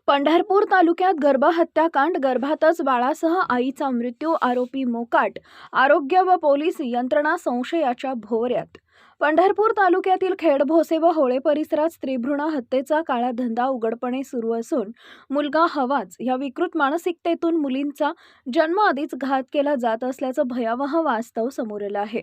पंढरपूर तालुक्यात गर्भहत्याकांड, गर्भातच बाळासह आईचा मृत्यू, आरोपी मोकाट, आरोग्य व पोलीस यंत्रणा संशयाच्या भोवऱ्यात. पंढरपूर तालुक्यातील खेडभोसे व होळे परिसरात स्त्रीभ्रूण हत्येचा काळा धंदा उघडपणे सुरू असून मुलगा हवाच या विकृत मानसिकतेतून मुलींचा जन्म आधीच घात केला जात असल्याचं भयावह वास्तव समोर आलं आहे.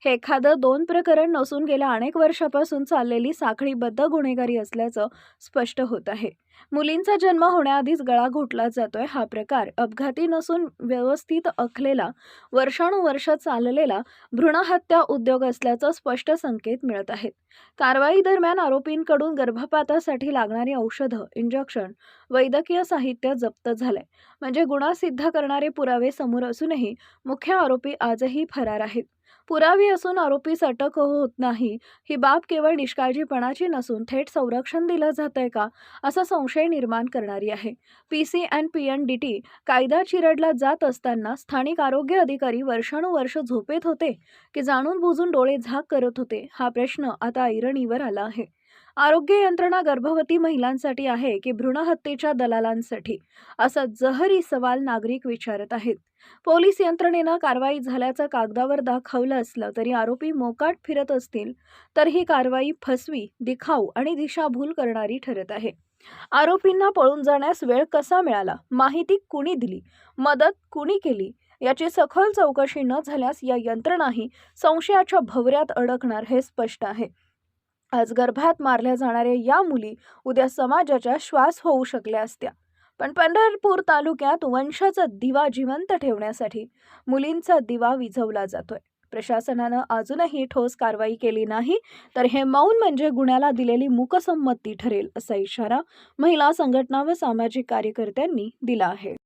हे एखादं दोन प्रकरण नसून गेल्या अनेक वर्षापासून चाललेली साखळीबद्ध गुन्हेगारी असल्याचं स्पष्ट होत आहे. मुलींचा जन्म होण्याआधीच गळा घोटला जातोय. हा प्रकार अपघाती नसून व्यवस्थित आखलेला, वर्षानुवर्ष चाललेला भ्रूणहत्या उद्योग असल्याचं स्पष्ट संकेत मिळत आहेत. कारवाई दरम्यान आरोपींकडून गर्भपातासाठी लागणारी औषधं, इंजेक्शन, वैद्यकीय साहित्य जप्त झालंय. म्हणजे गुन्हा सिद्ध करणारे पुरावे समोर असूनही मुख्य आरोपी आजही फरार आहेत. पुरावे असून आरोपीस अटक होत नाही, ही बाब केवळ निष्काळजीपणाची नसून थेट संरक्षण दिलं जातंय का, असा संशय निर्माण करणारी आहे. PC and PNDT कायदा चिरडला जात असताना स्थानिक आरोग्य अधिकारी वर्षानुवर्ष झोपेत होते की जाणून बुजून डोळे झाक करत होते, हा प्रश्न आता ऐरणीवर आला आहे. आरोग्य यंत्रणा गर्भवती महिलांसाठी आहे की भ्रूणहत्येच्या दलालांसाठी, असा जहरी सवाल नागरिक विचारत आहेत. पोलीस यंत्रणेनं कारवाई झाल्याचं कागदावर दाखवलं असलं तरी आरोपी मोकाट फिरत असतील तर ही कारवाई फसवी, दिखाऊ आणि दिशाभूल करणारी ठरत आहे. आरोपींना पळून जाण्यास वेळ कसा मिळाला, माहिती कुणी दिली, मदत कुणी केली, याची सखोल चौकशी न झाल्यास या यंत्रणाही संशयाच्या भवऱ्यात अडकणार हे स्पष्ट आहे. आज गर्भात मारल्या जाणाऱ्या या मुली उद्या समाजाच्या श्वास होऊ शकल्या असत्या. पण पंढरपूर तालुक्यात वंशाचा दिवा जिवंत ठेवण्यासाठी मुलींचा दिवा विझवला जातोय. प्रशासनानं अजूनही ठोस कारवाई केली नाही तर हे मौन म्हणजे गुन्ह्याला दिलेली मूकसंमती ठरेल, असा इशारा महिला संघटना व सामाजिक कार्यकर्त्यांनी दिला आहे.